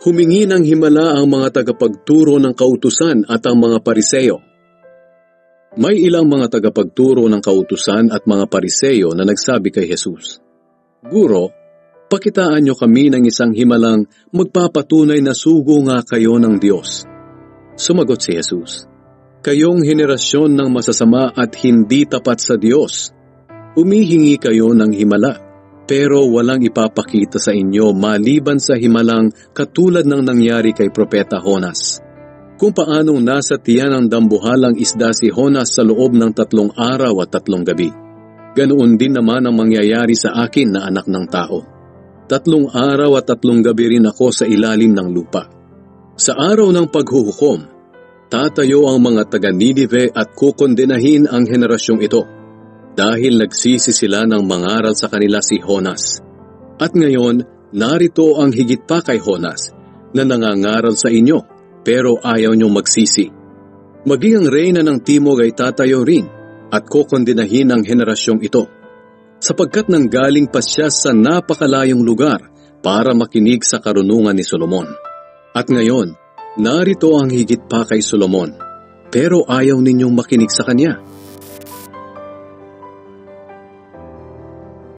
Humingi ng himala ang mga tagapagturo ng kautusan at ang mga Pariseo. May ilang mga tagapagturo ng kautusan at mga Pariseo na nagsabi kay Jesus, "Guro, pakitaan niyo kami ng isang himalang magpapatunay na sugo nga kayo ng Diyos." Sumagot si Jesus, "Kayong henerasyon ng masasama at hindi tapat sa Diyos. Humihingi kayo ng himala, pero walang ipapakita sa inyo maliban sa himalang katulad ng nangyari kay Propeta Jonas. Kung paanong nasa tiyan ng dambuhalang isda si Jonas sa loob ng 3 araw at 3 gabi. Ganoon din naman ang mangyayari sa akin na anak ng tao. 3 araw at 3 gabi rin ako sa ilalim ng lupa. Sa araw ng paghuhukom, tatayo ang mga taga-Ninive at kukondenahin ang henerasyong ito, dahil nagsisi sila ng mangaral sa kanila si Jonas. At ngayon, narito ang higit pa kay Jonas, na nangangaral sa inyo, pero ayaw niyong magsisi. Maging ang reyna ng timog ay tatayo rin, at kukondenahin ang henerasyong ito, sapagkat nanggaling pa siya sa napakalayong lugar para makinig sa karunungan ni Solomon. At ngayon, narito ang higit pa kay Solomon, pero ayaw ninyong makinig sa kanya.